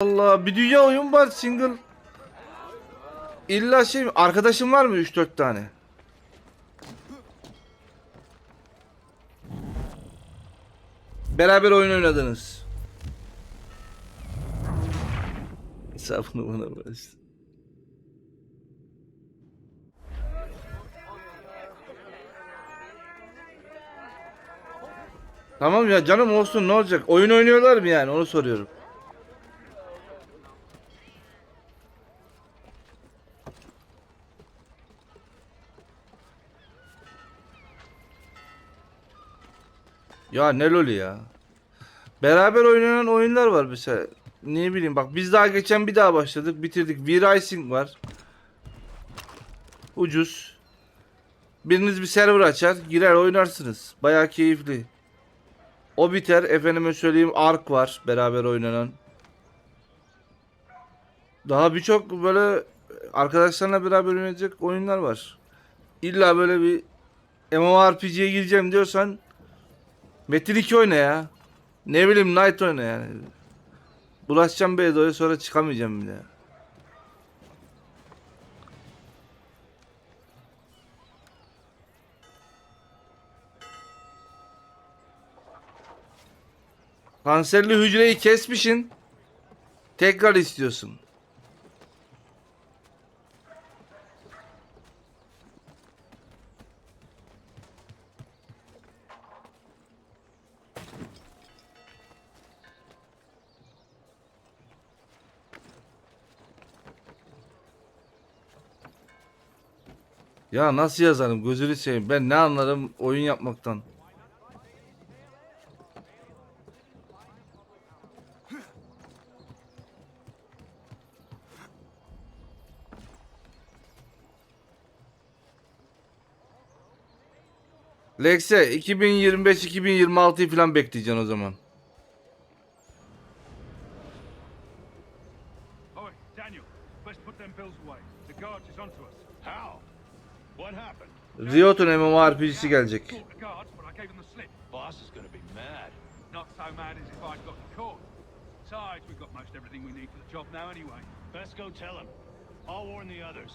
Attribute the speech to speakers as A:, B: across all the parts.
A: Allah, bir dünya oyun var single. İlla şey mi? Arkadaşım var mı 3-4 tane? Beraber oyun oynadınız. Hesabını bana bıraksın. Tamam ya canım, olsun, ne olacak? Oyun oynuyorlar mı yani, onu soruyorum. Ya ne loli ya. Beraber oynanan oyunlar var mesela. Ne bileyim bak, biz daha geçen bir daha başladık, bitirdik. V-Rising var. Ucuz. Biriniz bir server açar, girer oynarsınız. Bayağı keyifli. O biter. Efendime söyleyeyim, Ark var beraber oynanan. Daha birçok böyle arkadaşlarla beraber oynayacak oyunlar var. İlla böyle bir MMORPG'ye gireceğim diyorsan Metin 2 oyna ya. Ne bileyim, Knight oyna yani. Bulaşacağım Beydo'ya, sonra çıkamayacağım bile. Kanserli hücreyi kesmişsin. Tekrar istiyorsun. Ya nasıl yazarım, gözünü seveyim. Ben ne anlarım oyun yapmaktan. Lex'e 2025-2026'yı falan bekleyeceksin o zaman.
B: Oi, Daniel, let's put them bills away. The guard is onto us. How? What happened?
A: Riot'un MMORPG'si gelecek.
B: Caught the guards, but I gave them the slip.
C: Boss is gonna be mad.
B: Not so mad as if I'd got caught. Besides, we've got most everything we need for the job now anyway.
C: Best go tell him. I'll warn the others.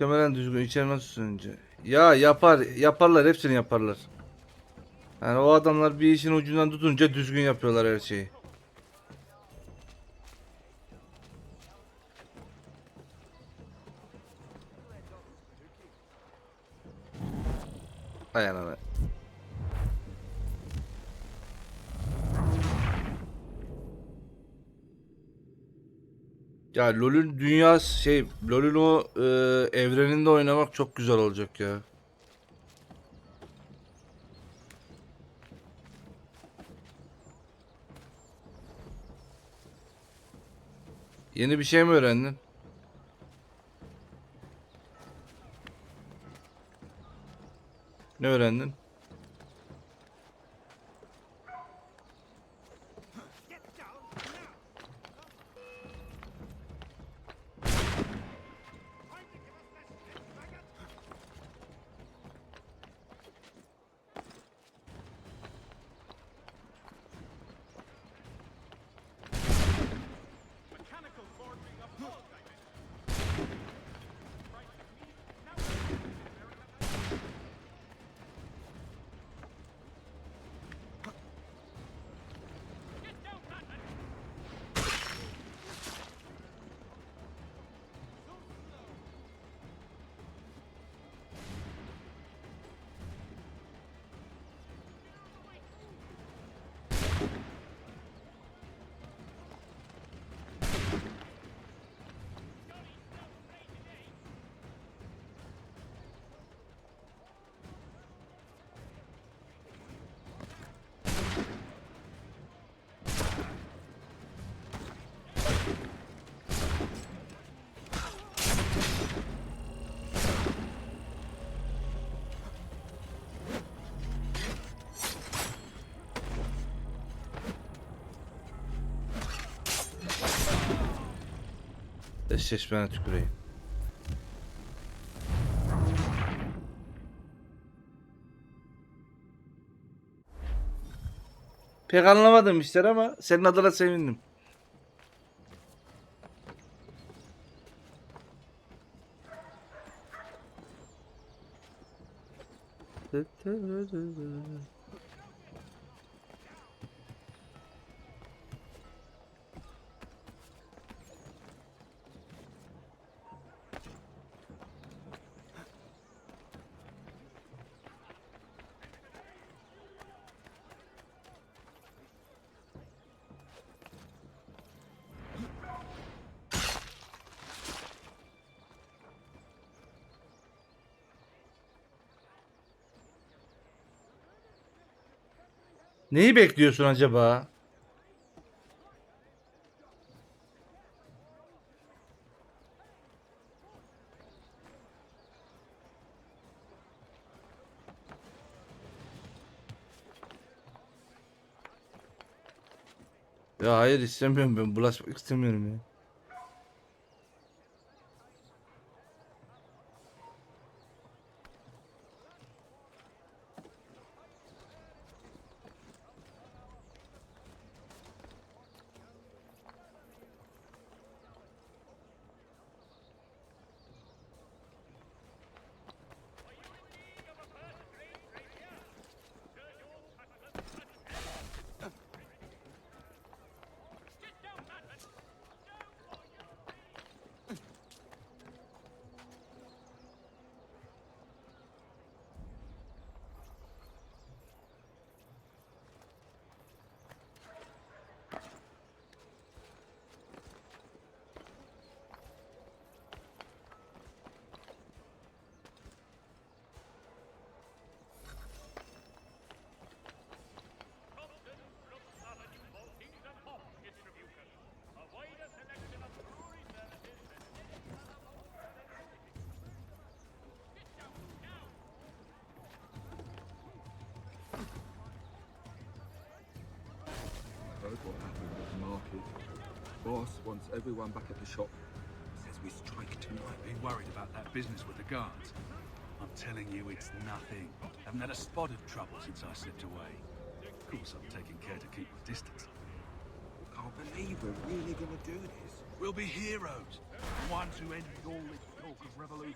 A: Muhtemelen düzgün içermez sürünce. Ya yaparlar, hepsini yaparlar. Yani o adamlar bir işin ucundan tutunca düzgün yapıyorlar her şeyi. Ay anam. Ya LoL'ün dünyası LoL'ün o evreninde oynamak çok güzel olacak ya. Yeni bir şey mi öğrendin? Ne öğrendin? Eşleşmene tüküreyim. Pek anlamadım işler ama senin adına sevindim. Neyi bekliyorsun acaba? Ya hayır istemiyorum, ben bulaşmak istemiyorum ya.
D: Heard what happened at the market. Boss wants everyone back at the shop. Says we strike tonight.
B: Been worried about that business with the guards. I'm telling you, it's nothing. Haven't had a spot of trouble since I slipped away. Of course, I'm taking care to keep my distance.
D: Can't believe we're really gonna do this.
B: We'll be heroes, the ones who ended all this talk of revolution.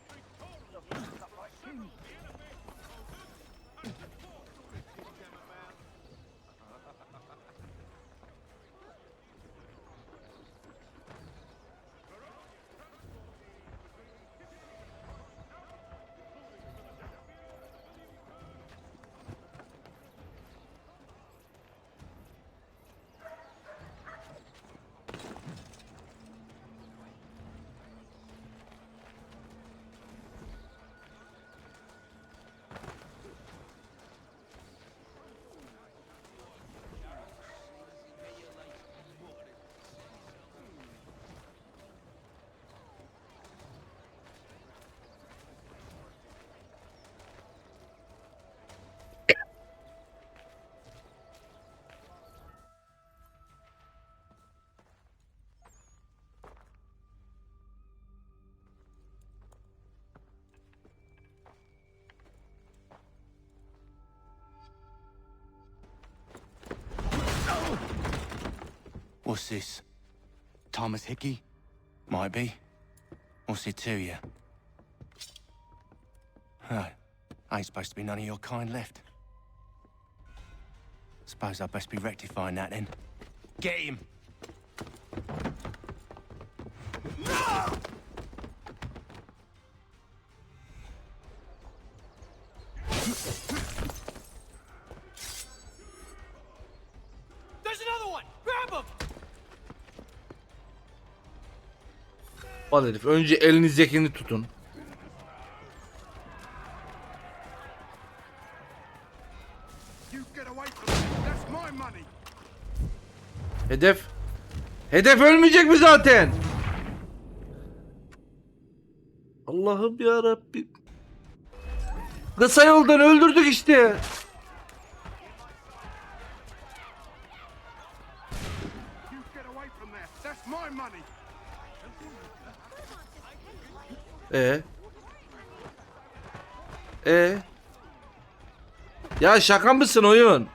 E: What's this? Thomas Hickey? Might be. What's it to you? Huh. Ain't supposed to be none of your kind left. Suppose I'd best be rectifying that then. Get him!
C: There's another one! Grab him!
A: Al herif, önce elinizdekini tutun.
B: You get away from me. That's my money.
A: Hedef. Hedef ölmeyecek mi zaten? Allah'ım ya Rabbim. Kısa yoldan öldürdük işte.
B: You get away from there. That's my money.
A: Ya şaka mısın oyun?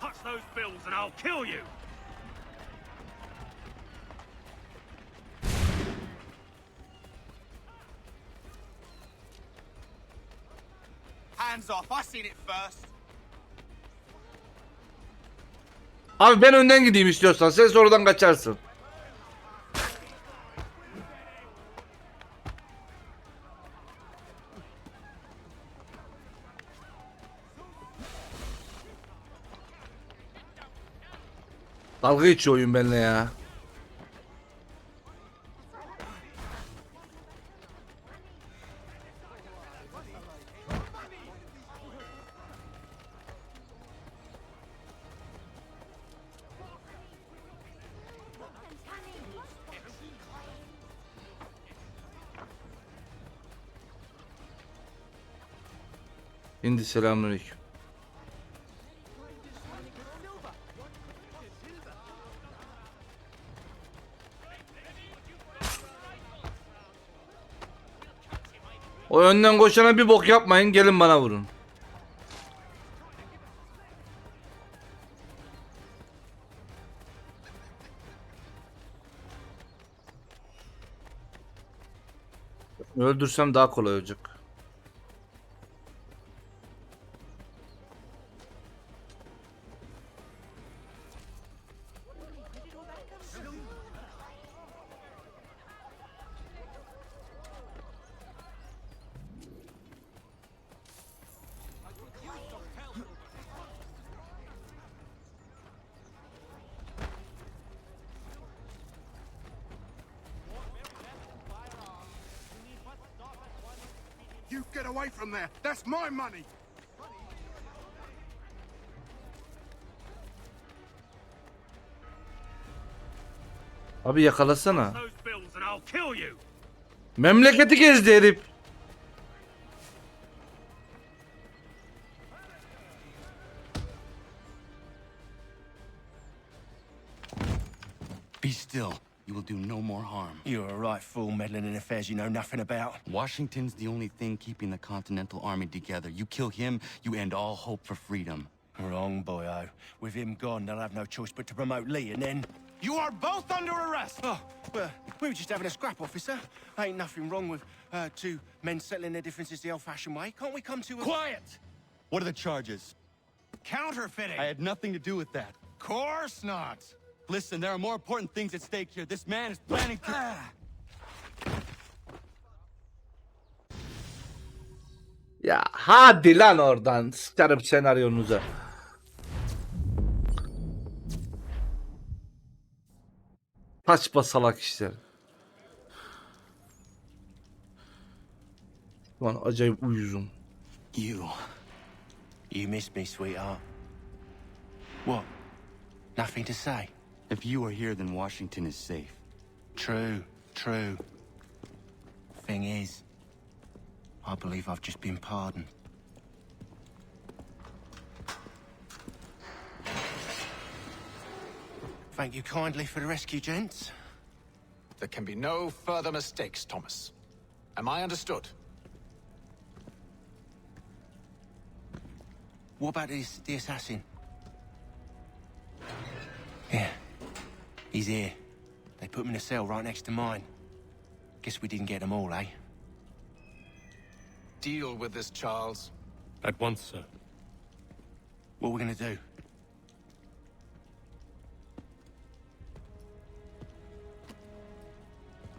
C: Touch those bills and I'll kill you.
E: Hands off, I seen it first.
A: Abi ben önden gideyim istiyorsan, sen sonradan kaçarsın. Dalga geçiyor oyun benimle ya. Şimdi selamünaleyküm. O önden koşana bir bok yapmayın, gelin bana vurun. Öldürsem daha kolay olacak.
F: You get away from there. That's my money.
A: Abi yakalasana.
C: Those bills and I'll kill you.
A: Memleketi gezdi herif.
E: Be still. You will do no more harm. You're a right fool meddling in affairs you know nothing about. Washington's the only thing keeping the Continental Army together. You kill him, you end all hope for freedom. Wrong, boyo. With him gone, they'll have no choice but to promote Lee, and then... You are both under arrest! Oh, well, we were just having a scrap, officer. Ain't nothing wrong with two men settling their differences the old-fashioned way. Can't we come to a... Quiet! What are the charges? Counterfeiting! I had nothing to do with that. Course not! Listen, there are more important things at stake here. This man is planning to...
A: Ya hadi lan oradan. Sıkarım senaryonuza. Saçma salak işler. Lan acayip uyuzum.
E: You missed me, sweetheart. What? Nothing to say? If you are here, then Washington is safe. True, true. Thing is, I believe I've just been pardoned. Thank you kindly for the rescue, gents.
G: There can be no further mistakes, Thomas. Am I understood?
E: What about the assassin? Yeah, he's here. They put him in a cell right next to mine. Guess we didn't get them all, eh?
G: Deal with this, Charles.
H: At once, sir.
E: What are we gonna do?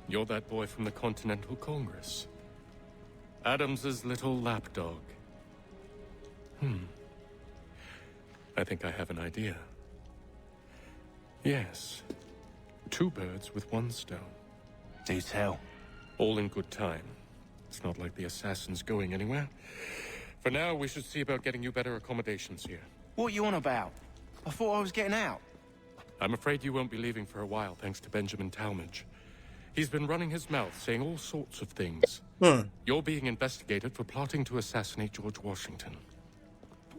H: You're that boy from the Continental Congress. Adams's little lapdog. I think I have an idea. Yes. Two birds with one stone.
E: Do tell.
H: All in good time. It's not like the assassin's going anywhere. For now, we should see about getting you better accommodations here.
E: What are you on about? I thought I was getting out.
H: I'm afraid you won't be leaving for a while, thanks to Benjamin Talmadge. He's been running his mouth, saying all sorts of things. You're being investigated for plotting to assassinate George Washington.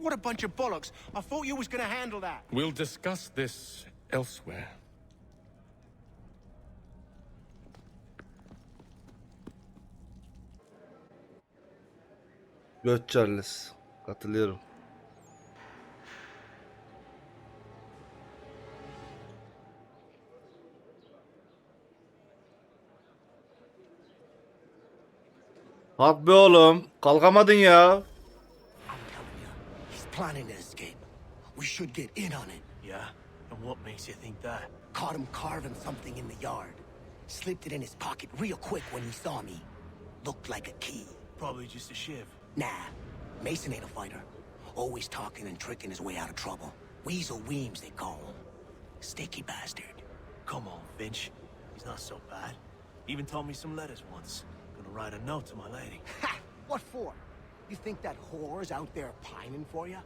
E: What a bunch of bollocks. I thought you was gonna handle that.
H: We'll discuss this elsewhere.
A: Göt Charles. Katılıyorum. Kalk be oğlum. Kalkamadın ya.
E: I'm telling you, he's planning to escape. We should get in on it.
C: Yeah? And what makes you think that?
E: Caught him carving something in the yard. Slipped it in his pocket real quick when he saw me. Looked like a key.
C: Probably just a shiv.
E: Nah, Mason ain't a fighter. Always talking and tricking his way out of trouble. Weasel Weems, they call him. Sticky bastard.
C: Come on, Finch. He's not so bad. Even told me some letters once. Gonna write a note to my lady.
E: Ha! What for? You think that whore's out there pining for you?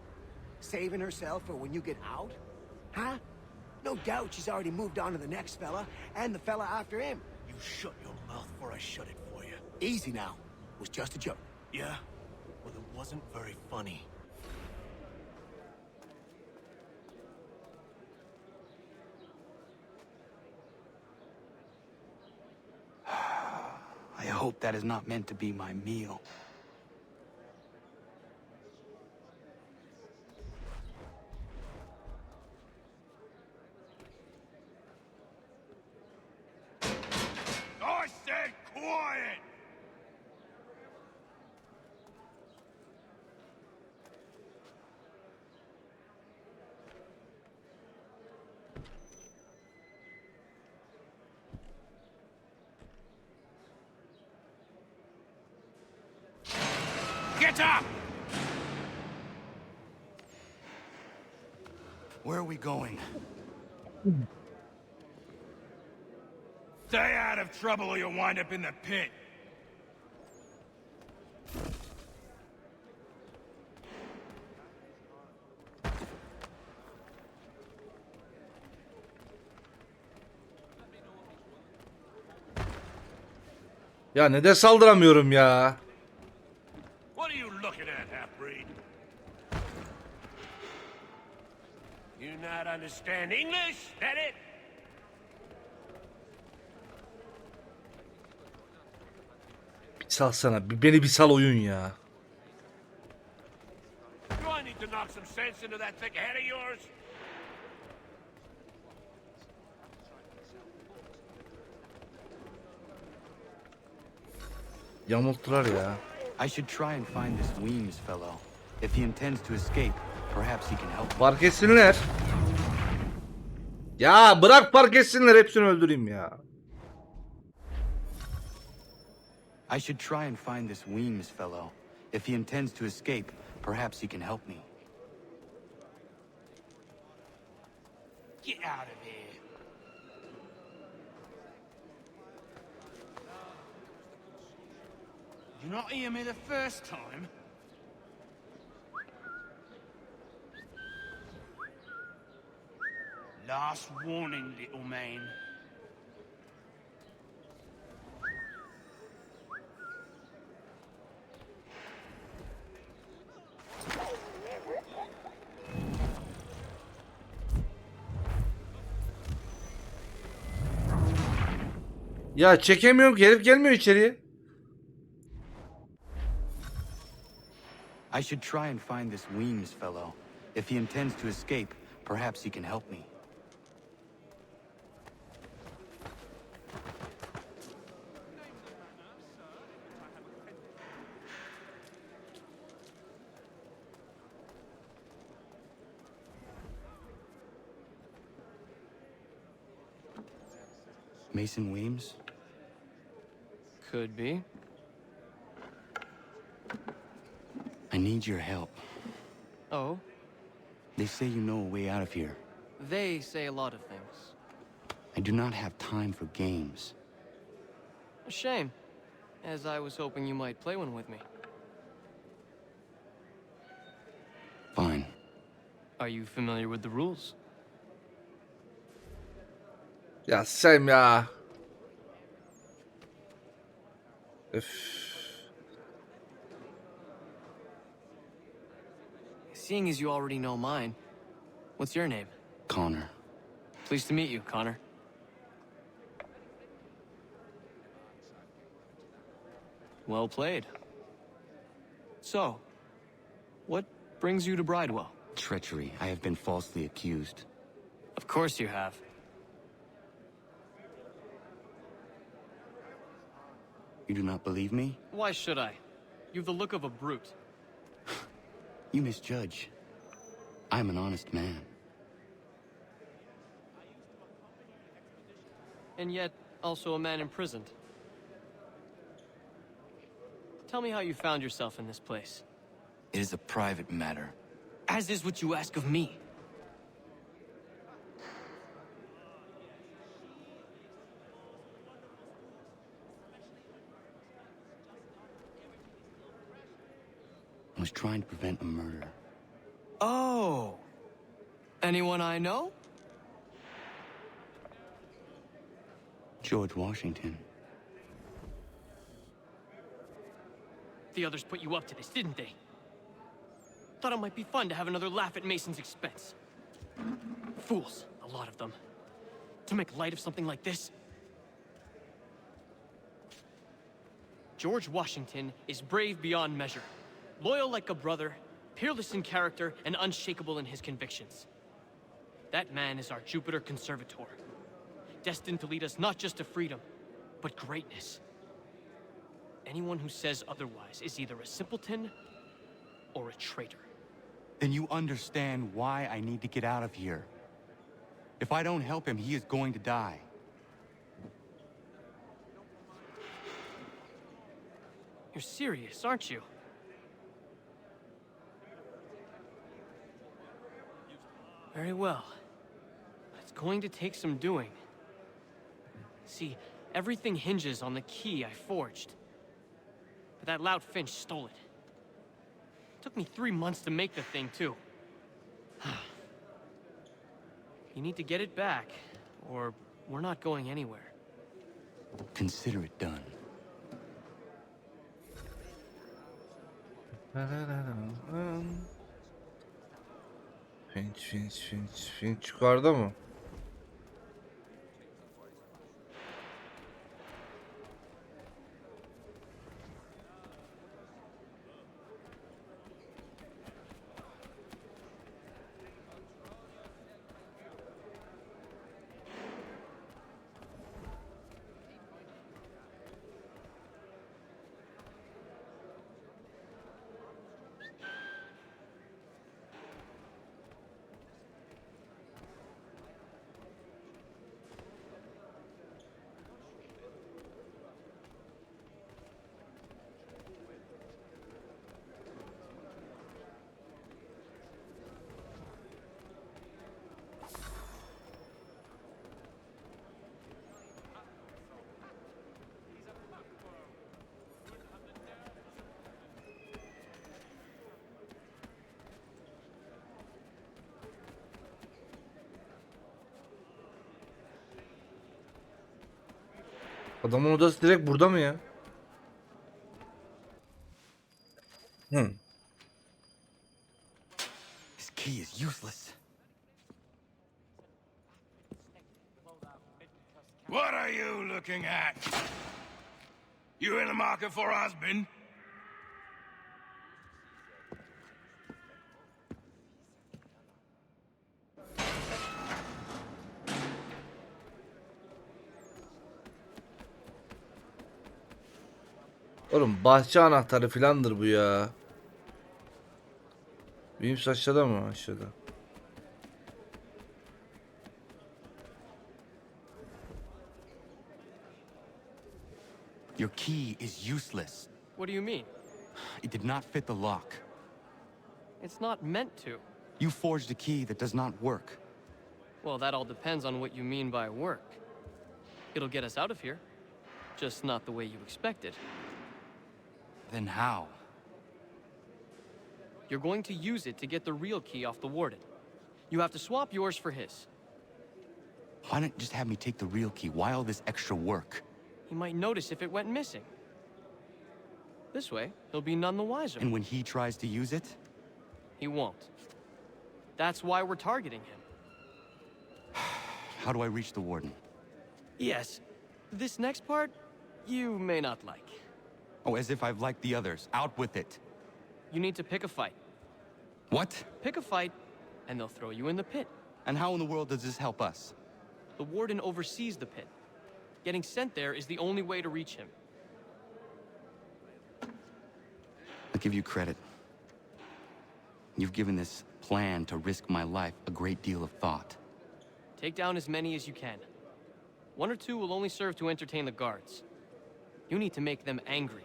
E: Saving herself for when you get out? Huh? No doubt she's already moved on to the next fella, and the fella after him.
C: You shut your mouth before I shut it for you.
E: Easy now. It was just a joke.
C: Yeah? Well, it wasn't very funny.
E: I hope that is not meant to be my meal.
F: I said quiet! Get up!
E: Where are we going?
F: Stay out of trouble or you'll wind up in the pit.
A: Ya ne de saldıramıyorum ya.
F: What are you looking at, half-breed? You not understand English? That it?
A: Bir salsana. Beni bir sal oyun ya.
F: Do I need to knock some sense into that thick head of yours?
A: Yamulttular ya.
E: I should try and find this Weems fellow. If he intends to escape, perhaps he can help.
A: Fark etsinler. Ya bırak fark etsinler. Hepsini öldüreyim ya.
E: I should try and find this Weems fellow. If he intends to escape, perhaps he can help me.
F: Get out of here. Did you not hear me the first time? Last warning, little man.
A: Ya çekemiyorum ki. Herif gelmiyor içeriye.
E: I should try and find this Weems fellow. If he intends to escape, perhaps he can help me. Mason Weems?
I: Could be.
E: I need your help.
I: Oh,
E: They say you know a way out of here.
I: they say a lot of things.
E: I do not have time for games.
I: A shame, as I was hoping you might play one with me.
E: Fine.
I: Are you familiar with the rules?
A: Ya Sam ya. Öf.
I: Seeing as you already know mine, what's your name?
E: Connor.
I: Pleased to meet you, Connor. Well played. So, what brings you to Bridewell?
E: Treachery. I have been falsely accused.
I: Of course you have.
E: You do not believe me?
I: Why should I? You've the look of a brute.
E: You misjudge. I'm an honest man.
I: And yet, also a man imprisoned. Tell me how you found yourself in this place.
E: It is a private matter.
I: As is what you ask of me.
E: I was trying to prevent a murder.
I: Oh. Anyone I know?
E: George Washington.
I: The others put you up to this, didn't they? Thought it might be fun to have another laugh at Mason's expense. Fools, a lot of them. To make light of something like this. George Washington is brave beyond measure. Loyal like a brother, peerless in character, and unshakable in his convictions. That man is our Jupiter Conservator. Destined to lead us not just to freedom, but greatness. Anyone who says otherwise is either a simpleton or a traitor.
E: Then you understand why I need to get out of here. If I don't help him, he is going to die.
I: You're serious, aren't you? Very well. It's going to take some doing. See, everything hinges on the key I forged. But that lout Finch stole it. Took me 3 months to make the thing, too. You need to get it back, or we're not going anywhere.
E: Consider it done.
A: Finch yukarıda mı? Adamın odası direkt burada mı ya?
E: This key is useless.
F: What are you looking at? You in the market for a husband?
A: Oğlum bahçe anahtarı filandır bu ya. Benim aşağıda mı? Aşağıda.
E: Your key is useless.
I: What do you mean?
E: It did not fit the lock.
I: It's not meant to.
E: You forged a key that does not work.
I: Well, that all depends on what you mean by work. It'll get us out of here. Just not the way you expected.
E: Then how?
I: You're going to use it to get the real key off the warden. You have to swap yours for his.
E: Why not just have me take the real key? Why all this extra work?
I: He might notice if it went missing. This way, he'll be none the wiser.
E: And when he tries to use it?
I: he won't. That's why we're targeting him.
E: How do I reach the warden?
I: Yes, this next part, you may not like.
E: Oh, as if I've liked the others. Out with it.
I: You need to pick a fight.
E: What?
I: Pick a fight, and they'll throw you in the pit.
E: And how in the world does this help us?
I: The warden oversees the pit. Getting sent there is the only way to reach him.
E: I'll give you credit. You've given this plan to risk my life a great deal of thought.
I: Take down as many as you can. One or two will only serve to entertain the guards. You need to make them angry.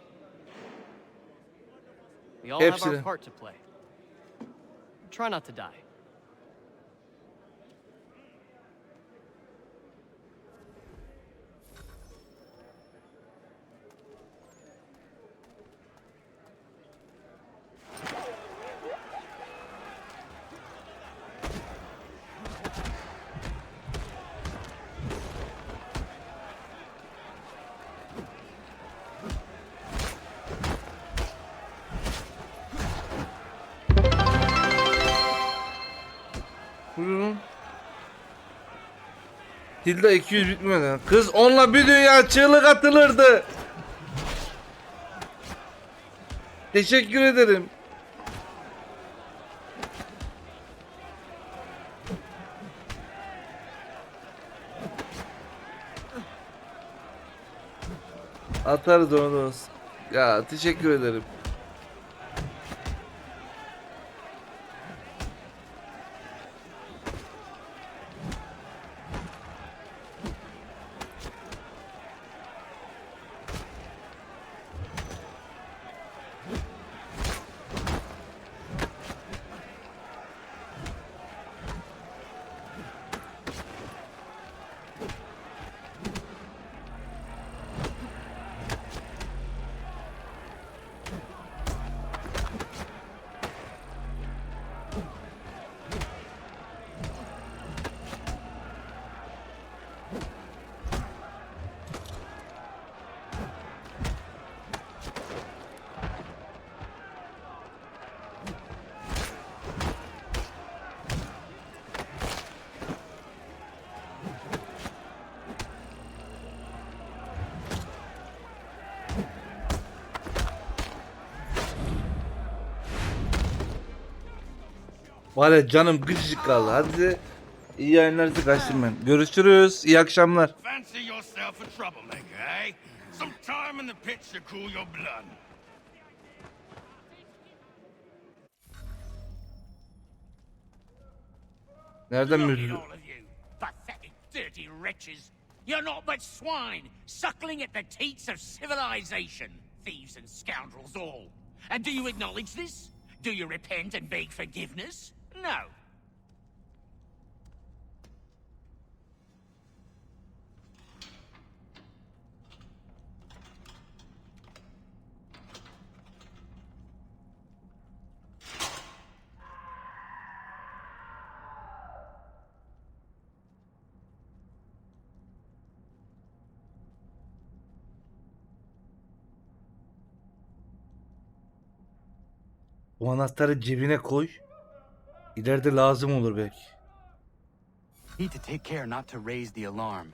I: We all have our
A: Hepsini.
I: part to play. Try not to die.
A: Buyurun. Hilda 200 bitmeden. Kız onunla bir dünya çığlık atılırdı. Teşekkür ederim. Atarız onu da olsun. Ya teşekkür ederim. Var ya canım gıcık kaldı. Hadi iyi yayınlar, sizi kaçtım ben. Görüşürüz. İyi akşamlar.
F: Fancy yourself a troublemaker, eh? Some time in the pit should cool your blood.
A: Nereden
F: Look at
A: müdür?
F: all of you, pathetic, dirty wretches. You're not but swine, suckling at the teats of civilization. Thieves and scoundrels all. And do you acknowledge this? Do you repent and beg forgiveness? No.
A: Bu anahtarı cebine koy. İleride lazım olur belki.
E: Need to take care not to raise the alarm.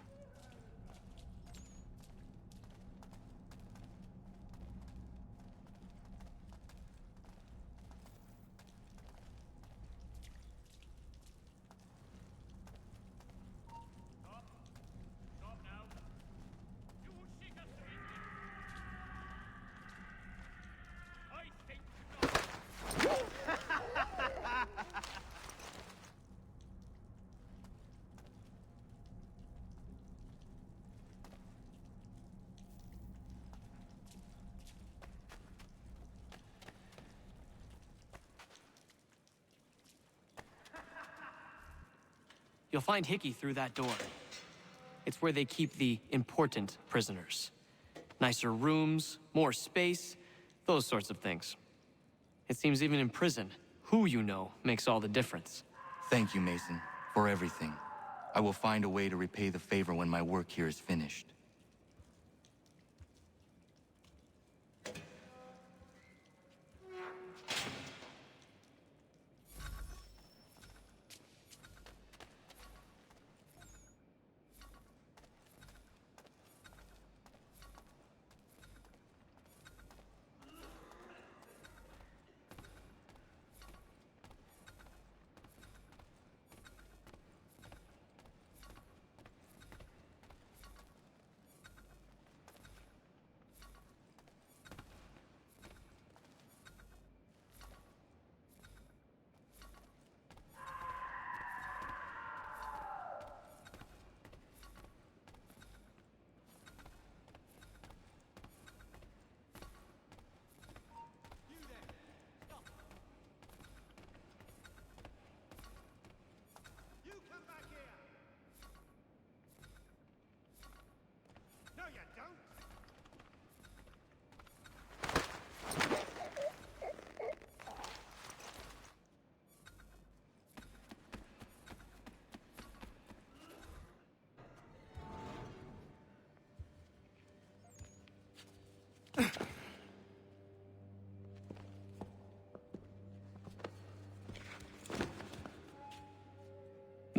I: You'll find Hickey through that door. It's where they keep the important prisoners. Nicer rooms, more space, those sorts of things. It seems even in prison, who you know makes all the difference.
E: Thank you, Mason, for everything. I will find a way to repay the favor when my work here is finished.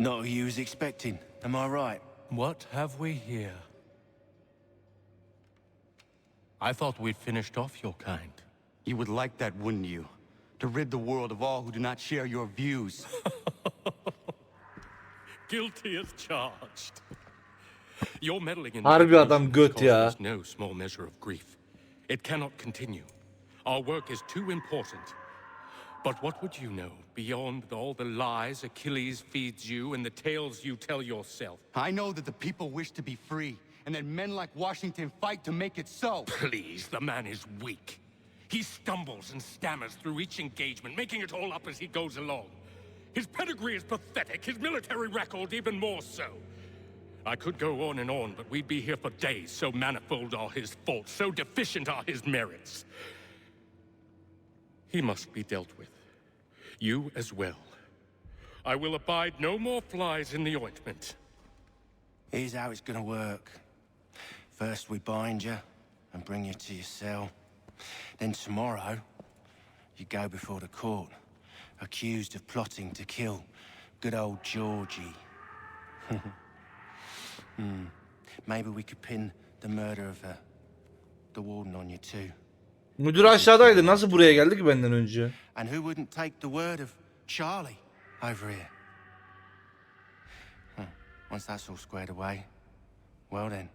E: Not who you was expecting, am I right?
J: What have we here? I thought we'd finished off your kind.
E: You would like that, wouldn't you? To rid the world of all who do not share your views.
H: Guilty as charged. Your meddling in
A: Harbi adam göt ya.
H: is no small measure of grief. It cannot continue. Our work is too important. But what would you know beyond all the lies Achilles feeds you and the tales you tell yourself?
E: I know that the people wish to be free, and that men like Washington fight to make it so.
H: Please, the man is weak. He stumbles and stammers through each engagement, making it all up as he goes along. His pedigree is pathetic, his military record even more so. I could go on and on, but we'd be here for days, so manifold are his faults, so deficient are his merits. He must be dealt with. You as well. I will abide no more flies in the ointment.
E: Here's how it's gonna work. First we bind you and bring you to your cell. Then tomorrow, you go before the court, accused of plotting to kill good old Georgie. Maybe we could pin the murder of the warden on you too.
A: Müdür aşağıdaydı. Nasıl buraya geldi ki benden önce?
E: And who wouldn't take the word of Charlie over here? Once that's all squared away, well then.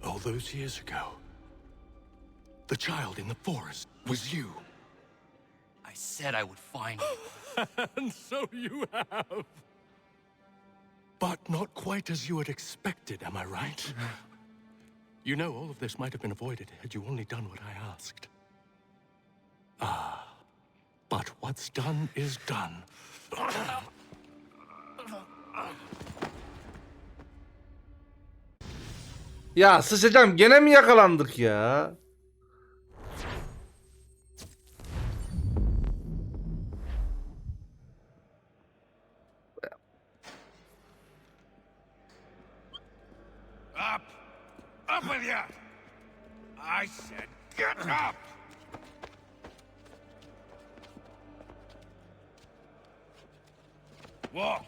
H: All those years ago, the child in the forest was you.
E: I said I would find you.
H: And so you have. But not quite as you had expected, am I right? You know, all of this might have been avoided had you only done what I asked. Ah, but what's done is done.
A: Ya sıçacağım, gene mi yakalandık ya?
F: Up! Up with you! I said get up! Walk!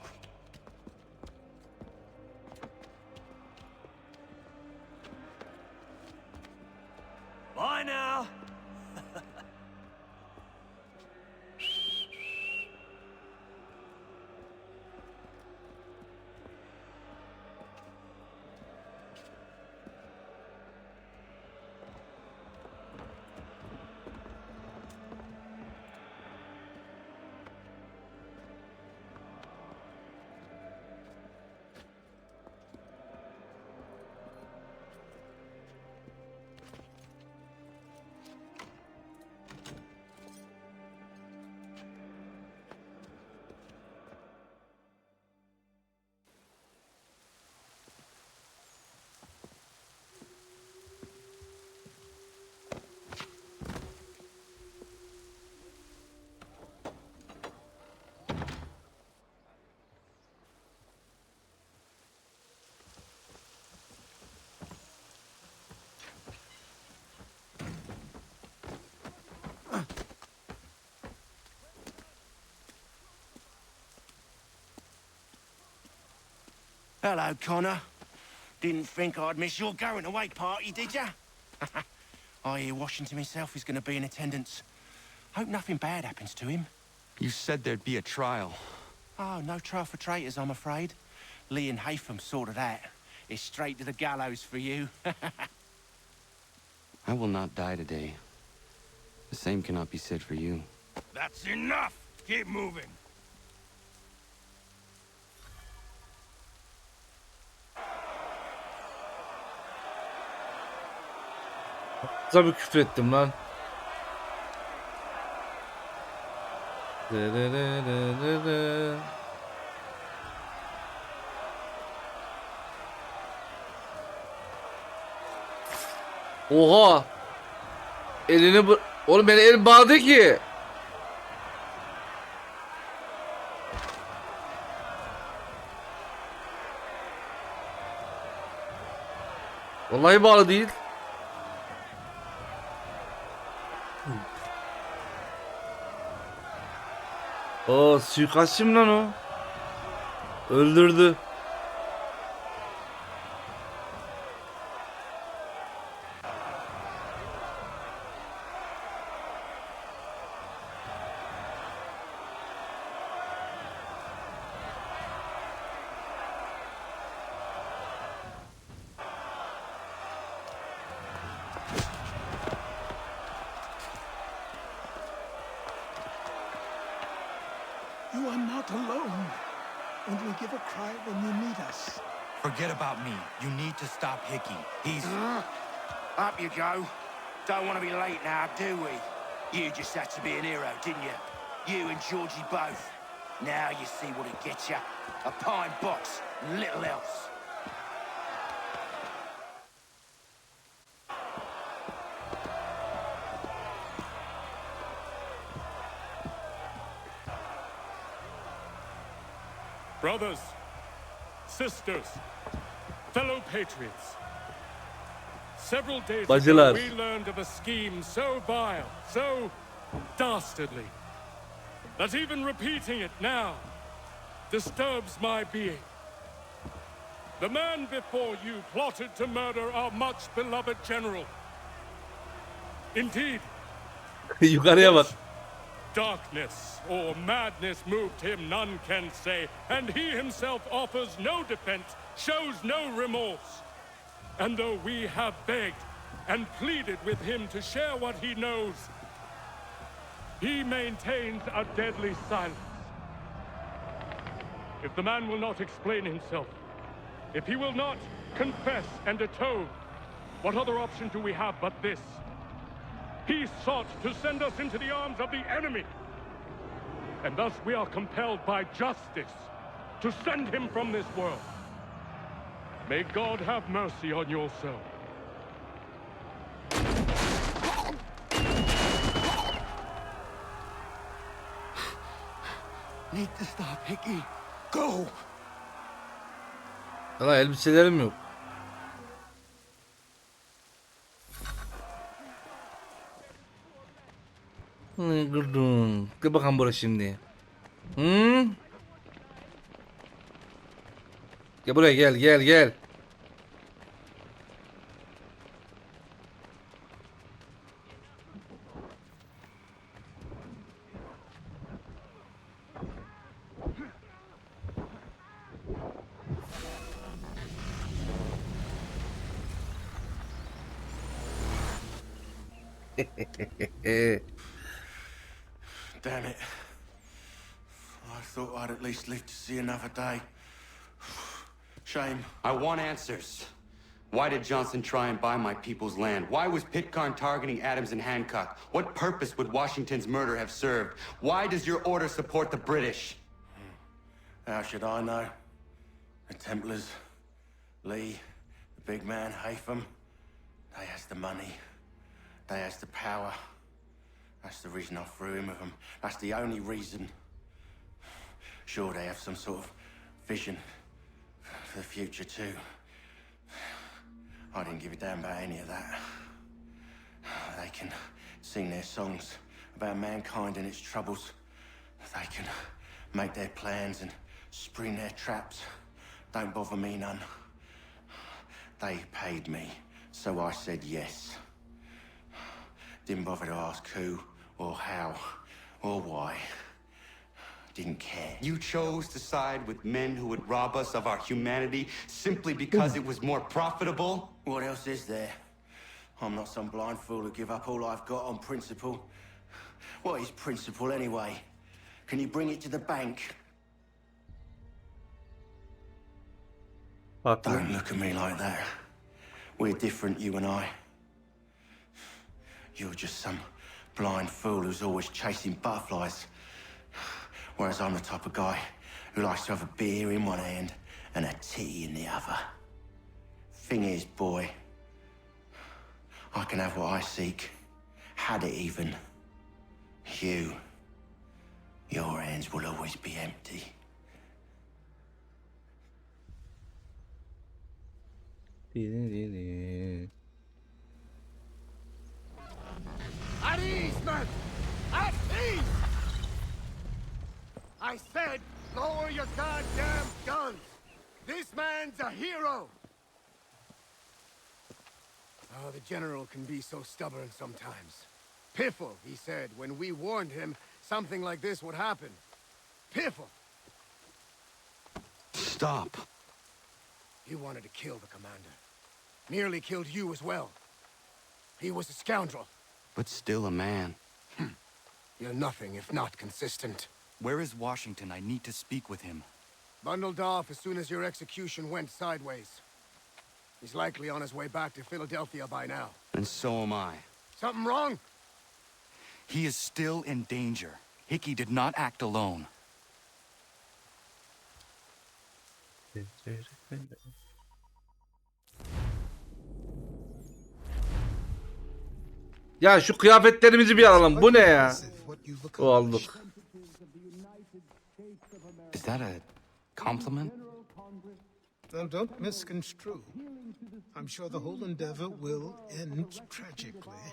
C: Bye now.
E: Hello, Connor. Didn't think I'd miss your going away party, did ya? I hear Washington himself is going to be in attendance. Hope nothing bad happens to him. You said there'd be a trial. Oh, no trial for traitors, I'm afraid. Lee and Haytham sorted that. It's straight to the gallows for you. I will not die today. The same cannot be said for you.
F: That's enough! Keep moving!
A: Tabii küfür ettim lan. Oha! Elini oğlum beni el bağladı ki. Vallahi bağlı değil. O suikastçı mı lan o? Öldürdü.
K: You are not alone. Only give a cry when you need us.
E: Forget about me. You need to stop Hickey. He's...
F: Up you go. Don't want to be late now, do we? You just had to be an hero, didn't you? You and Georgie both. Now you see what it gets you. A pine box, and little else.
H: Brothers, sisters, fellow patriots. Several days ago,
A: Bacılar.
H: we learned of a scheme so vile, so dastardly, that even repeating it now disturbs my being. The man before you plotted to murder our much-beloved general. Indeed,
A: Yukarıya bak.
H: darkness or madness moved him, none can say, and he himself offers no defense, shows no remorse. And though we have begged and pleaded with him to share what he knows, he maintains a deadly silence. If the man will not explain himself, if he will not confess and atone, what other option do we have but this? He sought to send us into the arms of the enemy. And thus we are compelled by justice to send him from this world. May God have mercy on your soul.
E: Need to stop Hickey. Go!
A: Valla elbiselerim yok. Gırdın. Gel bakalım buraya şimdi. Hı? Gel buraya, gel.
E: Damn it. I thought I'd at least live to see another day. Shame. I want answers. Why did Johnson try and buy my people's land? Why was Pitcairn targeting Adams and Hancock? What purpose would Washington's murder have served? Why does your order support the British? How should I know? The Templars, Lee, the big man, Haytham, they has the money. They has the power. That's the reason I threw in with them. That's the only reason. Sure, they have some sort of vision for the future too. I didn't give a damn about any of that. They can sing their songs about mankind and its troubles. They can make their plans and spring their traps. Don't bother me none. They paid me, so I said yes. Didn't bother to ask who, or how, or why. Didn't care. You chose to side with men who would rob us of our humanity simply because it was more profitable? What else is there? I'm not some blind fool to give up all I've got on principle. What is principle anyway? Can you bring it to the bank? Don't look at me like that. We're different, you and I. You're just some blind fool who's always chasing butterflies. Whereas I'm the type of guy who likes to have a beer in one hand and a tea in the other. Thing is, boy, I can have what I seek. Had it even. Your hands will always be empty.
F: At ease, men! At ease!
K: I said, lower your goddamn guns! This man's a hero! Oh, the general can be so stubborn sometimes. Piffle, he said, when we warned him something like this would happen. Piffle!
E: Stop.
K: He wanted to kill the commander. Nearly killed you as well. He was a scoundrel.
E: But still a man.
K: You're nothing if not consistent.
E: Where is Washington? I need to speak with him.
K: Bundled off as soon as your execution went sideways. He's likely on his way back to Philadelphia by now.
E: And so am I.
K: Something wrong?
E: He is still in danger. Hickey did not act alone.
A: Ya şu kıyafetlerimizi bir alalım. Bu ne ya? O aldık.
E: Is that a compliment?
K: Now, don't misconstrue. I'm sure the whole endeavor will end tragically.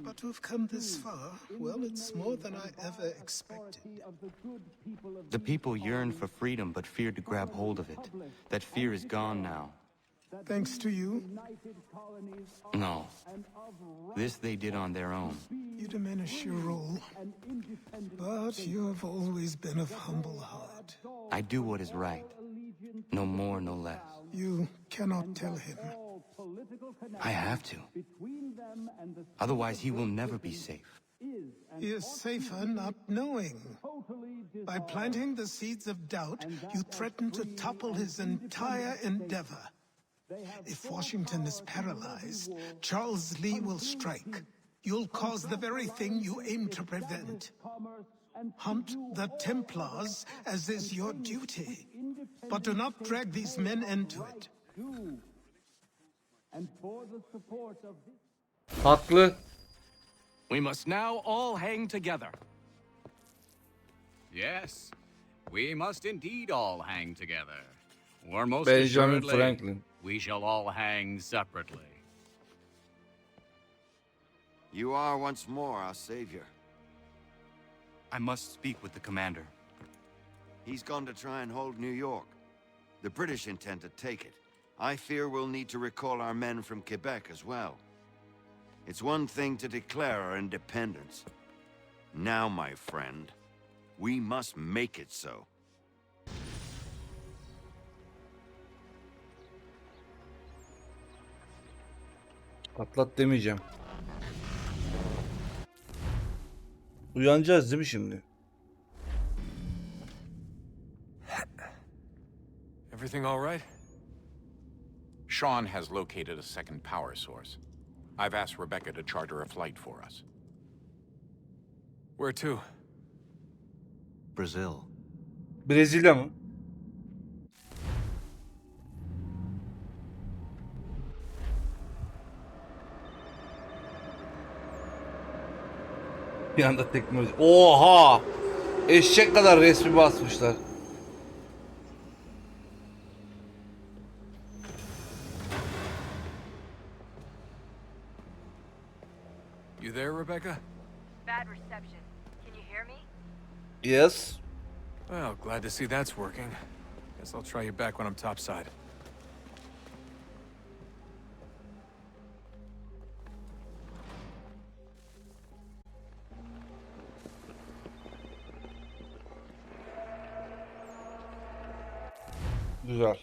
K: But to have come this far, well, it's more than I ever expected.
E: The people yearn for freedom but feared to grab hold of it. That fear is gone now.
K: Thanks to you,
E: No. This they did on their own.
K: you diminish your role. But you have always been of humble heart.
E: I do what is right. No more, no less.
K: You cannot tell him.
E: I have to. Otherwise, he will never be safe.
K: He is safer not knowing. By planting the seeds of doubt, you threaten to topple his entire endeavor. If Washington is paralyzed, Charles Lee will strike. You'll cause the very thing you aim to prevent. Hunt the Templars, as is your duty. But do not drag these men into it.
A: Haklı.
H: We must now all hang together.
L: Yes, we must indeed all hang together. Or most
A: Benjamin
L: assuredly,
A: Franklin.
L: we shall all hang separately.
M: You are once more our savior.
E: I must speak with the commander.
M: He's gone to try and hold New York. The British intend to take it. I fear we'll need to recall our men from Quebec as well. It's one thing to declare our independence. Now, my friend, we must make it so.
A: Atlat demeyeceğim. Uyanacağız değil mi şimdi?
J: Everything all right?
G: Sean has located a second power source. I've asked Rebecca to charter a flight for us.
J: Where to?
E: Brazil.
A: Brezilya mı? Bir anda teknoloji. Oha! Eşek kadar resmi basmışlar.
J: You there, Rebecca?
N: Bad reception. Can you hear me?
A: Yes.
J: Well, glad to see that's working. Guess I'll try you back when I'm topside.
A: Güzel.